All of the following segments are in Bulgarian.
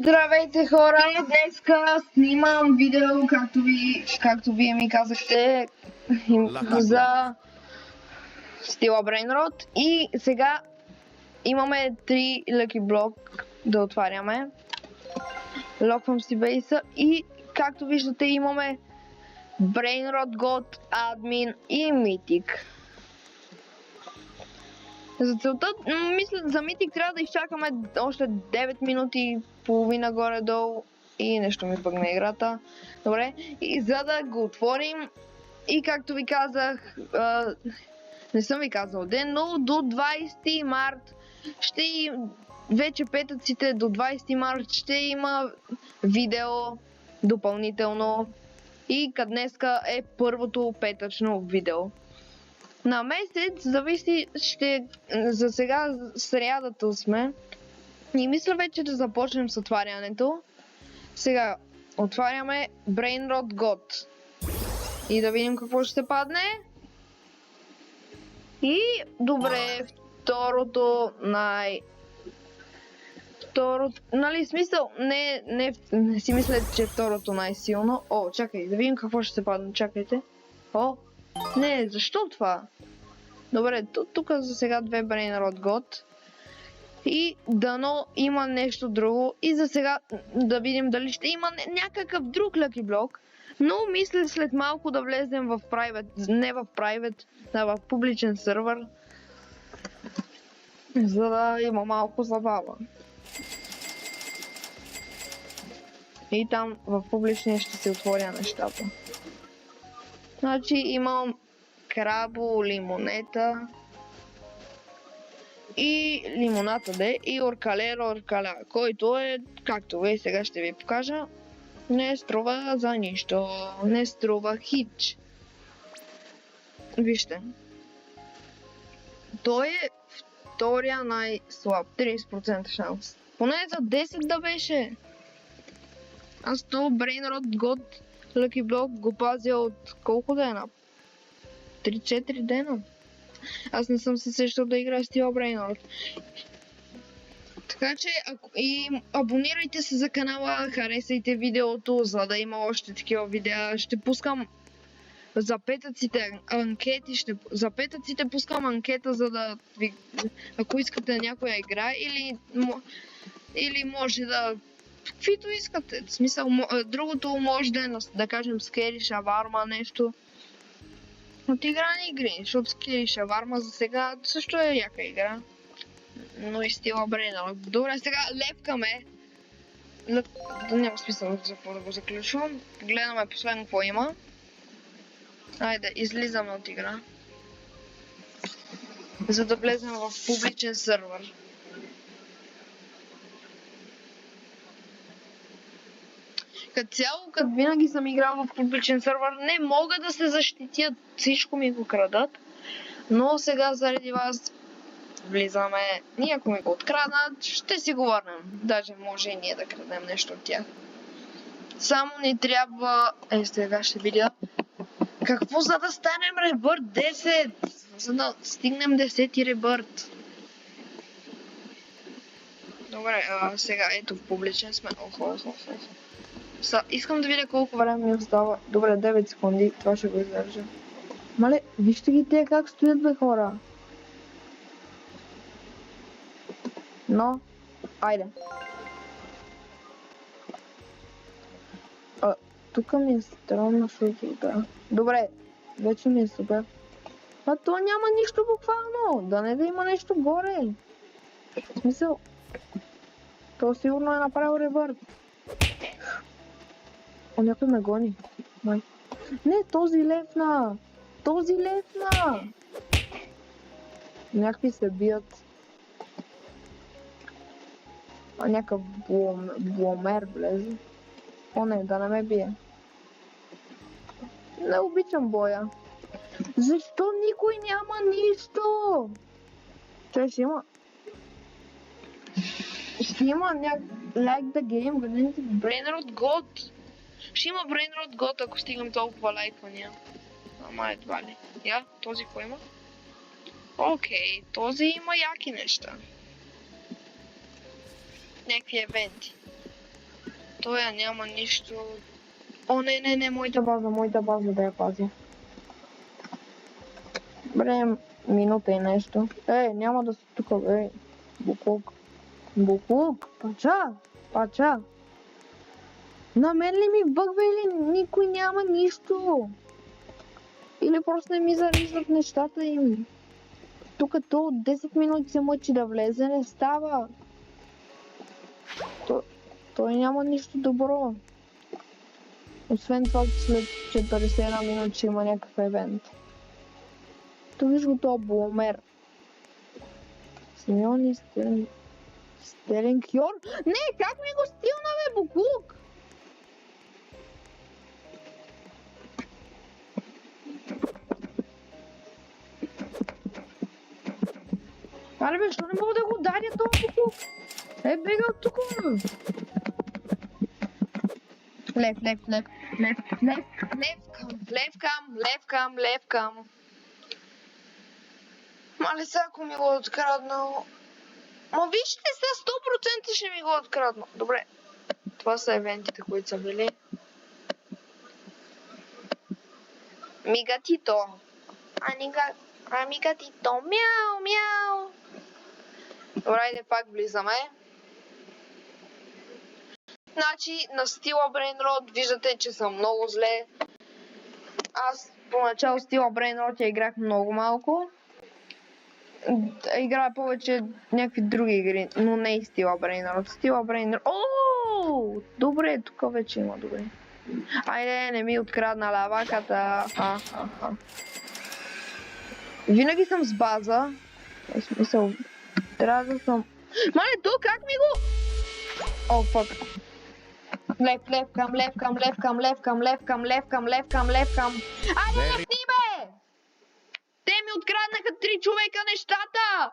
Здравейте хора! Днеска снимам видео, както вие ми казахте, за стила Brainrot. И сега имаме 3 Lucky Block да отваряме. Локвам си бейса и както виждате имаме Brainrot God, Admin и Mythic. За целта, мисля, за Mythic трябва да изчакаме още 9 минути, половина горе-долу и нещо ми бъгна играта. Добре, и за да го отворим и както ви казах, не съм ви казал ден, но до 20 март вече петъците до 20 март ще има видео допълнително и днеска е първото петъчно видео. На месец зависи, за сега срядата сме и мисля вече да започнем с отварянето. Сега отваряме Brainrot God и да видим какво ще падне. И добре, второто нали смисъл, не си мисля, че второто най-силно. О, чакай, да видим какво ще се падне, чакайте. О, не, защо това? Добре, тук за сега 2 Brainrot God. И дано има нещо друго. И за сега да видим дали ще има някакъв друг Lucky Block. Но мисля след малко да влезем в private, не в private, а в публичен сървър. За да има малко забава. И там в публичния ще се отворя нещата. Значи имам крабо, лимонета и лимоната и оркалеро, който е, както ви сега ще ви покажа, не струва за нищо, не струва хич. Вижте. Той е втория най-слаб, 30% шанс. Поне за 10 да беше. Аз то Brainrot God Lucky Block го пазя от колко дена? 3-4 дена. Аз не съм се сещал да играя с тия Brainrot. Така че абонирайте се за канала, харесайте видеото, за да има още такива видеа. Ще пускам за петъците анкети, за петъците пускам анкета, за да ви, ако искате някоя игра или може да каквито искате. В смисъл, другото може да е, да кажем, Scary Shawarma, нещо. От играни игри, защото Scary Shawarma за сега също е яка игра. Но и стила Brainrot. Добре, сега лепкаме. Няма смисъл да го заключвам. Гледаме последно какво има. Айде, излизаме от игра. За да влезем в публичен сървър. Като цяло, като винаги съм играл в публичен сървър, не мога да се защитят, всичко ми го крадат. Но сега заради вас влизаме, ние ако ми го откраднат, ще си го върнем. Даже може и ние да крадем нещо от тях. Само ни трябва, сега ще видя, какво за да станем ребърт 10, за да стигнем 10 ребърт. Добре, сега ето в публичен сме. Искам да видя колко време ми остава. Добре, 9 секунди, това ще го издържа. Мале, вижте ги те как стоят бе хора. Но, айде. Тук ми е странно, защото да. Добре, вече ми е супер. То няма нищо буквално, да не да има нещо горе. В смисъл, то сигурно е направил ревърт. Някой ме гони. Май. Не, този лепна! Този лепна! Някакви се бият. Някакъв бломер влезе. О не, да не ме бие. Не обичам боя. Защо никой няма нищо? Чай ще има. Ще има like the game, гледайте Brainrot God. Ще има Brainrot God, ако стигам толкова лайквания. Ама едва ли. Я, този кой има? Окей, този има яки неща. Някакви евенти. Тоя няма нищо. О, не, моята база да я пази. Добре, минута и нещо. Няма да се тука, бе. Буклук, пача. На мен ли ми бъгва или никой няма нищо? Или просто не ми зареждат нещата им? Тук то от 10 минути се мъчи да влезе, не става. Той няма нищо добро. Освен това, след 41 минути ще има някакъв евент. То виж го това Бломер. Симеони Стелинг Йор? Не, как ми го стилна, бе, буклук? Але бе, що не мога да го ударя този буклук? Бега от тук, бе. Левкам. Мале сега, ако ми го откраднал... Ма вижте сега, 100% ще ми го откраднал. Добре, това са евентите, които са били. Мигатито. Мигатито. Мяу. Добре, айде пак влизаме. Значи, на стила Брейнрод виждате, че съм много зле. Аз поначало стила Брейнрод я играх много малко. Играя повече някакви други игри, но не и стила Брейнрод. Ооо! Добре, тук вече има добре. Айде, не ми открадна лаваката. Винаги съм с база. В смисъл, трябва да съм... Мале, то как ми го... О, фак. Левкам. Айде, левни, бе! Те ми откраднаха 3 човека нещата!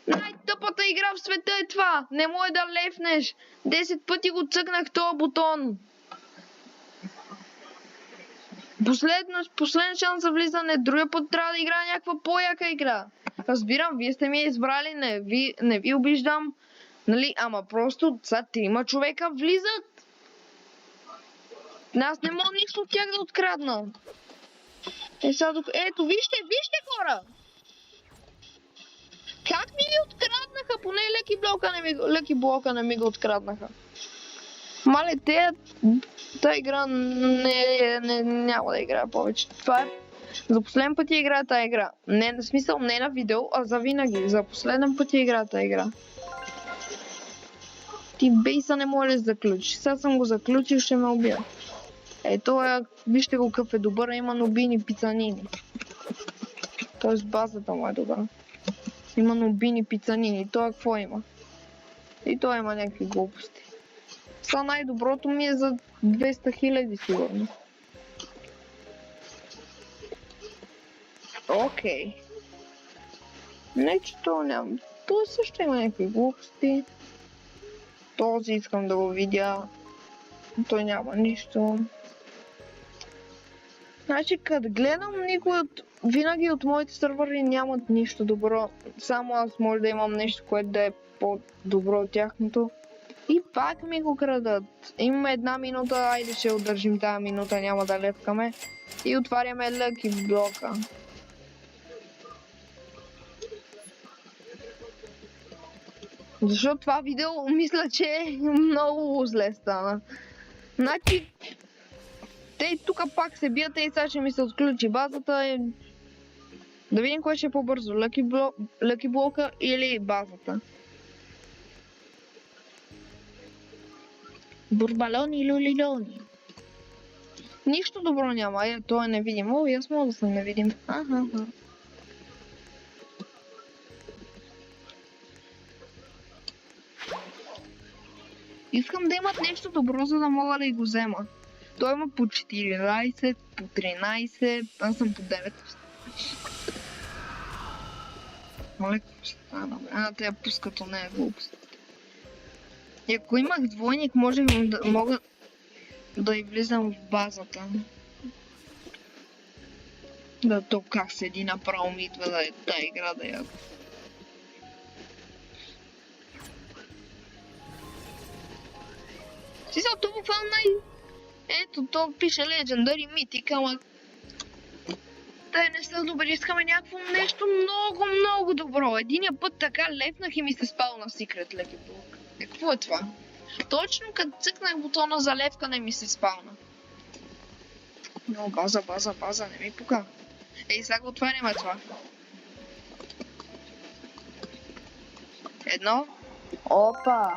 Най-тъпата игра в света е това! Не може да левнеш! 10 пъти го цъкнах този бутон! Последен шанс за влизане, другия път трябва да играя някаква по-яка игра. Разбирам, вие сте ми избрали, не ви обиждам, нали, ама просто са 3 човека влизат. Аз не мога нищо от тях да открадна. Ето, вижте хора! Как ми ги откраднаха? Поне леки блока не ми го откраднаха. Мале, тази игра няма да играя повече. Това е... За последен път я играя тази игра. Не, в смисъл не на видео, а за винаги. За последен път я играя тази игра. Ти бейса не може да заключиш. Сега съм го заключил, ще ме убия. Ето, вижте го какъв е добър, има нобини пицанини. Тоест базата му е добра. Има нобини пицанини. Той какво има? И той има някакви глупости. Сега най-доброто ми е за 200 000 сигурно. Окей. Не, че то няма. То също има някакви глупости. Този искам да го видя. Той няма нищо. Значи, като гледам, винаги от моите сървъри нямат нищо добро. Само аз може да имам нещо, което да е по-добро от тяхното. И пак ми го крадат. Имаме 1 минута, айде ще удържим тази минута, няма да лепкаме. И отваряме лъки блока. Защото това видео мисля, че много зле стана. Значи, те тук пак се бият и сега ще ми се отключи базата. Да видим кое ще е по-бързо, лъки блока или базата. Бурбалони или лилони. Нищо добро няма, то е невидимо и аз мога да съм невидим. Искам да имат нещо добро, за да мога да го взема. Той има по 14, по 13, аз съм по 9. Мале, какво стана, бе? Те я пускат, не е глупост. И ако имах двойник, мога да и влизам в базата. Да, то как седи направо ми идва да е тая игра да я... Смисъл, то буквално ето, то пише Legendary Mythic, ама... не са добри, искаме някакво нещо много добро. Единия път така лепнах и ми се спал на Secret Lucky Block. Какво е това? Точно като цъкнах бутона за лепкане ми се спална. Но база, не ми пука. Ей, сега го отваряме това. Едно. Опа!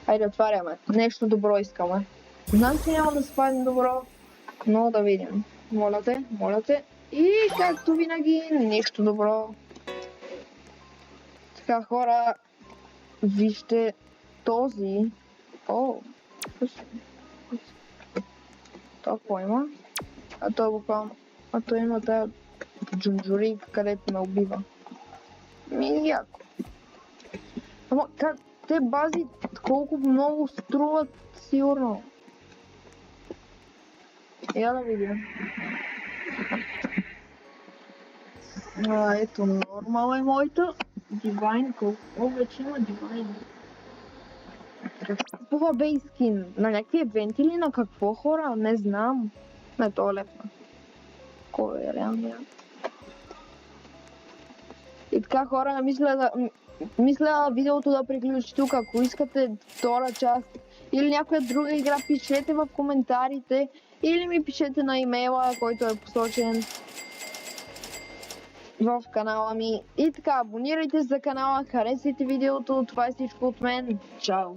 Хайде отваряме. Нещо добро искаме. Знам, че няма да спадне добро, но да видим. Моля те. И както винаги, нещо добро. Така, хора, вижте този. О, това какво има? А то буквално. А то има тая джунджурийка, където ме убива. Яко. Ама как те бази колко много струват, сигурно. Я да видим. Ето, нормал е моята. Divine, колко вече има Divine? Какво бейскин? На някакви евенти или на какво, хора? Не знам. Не, то е лепна. Кой е реалния? И така, хора, мисля видеото да приключи тук. Ако искате втора част или някоя друга игра, пишете в коментарите или ми пишете на имейла, който е посочен в канала ми. И така, абонирайте се за канала, харесайте видеото. Това е всичко от мен. Чао!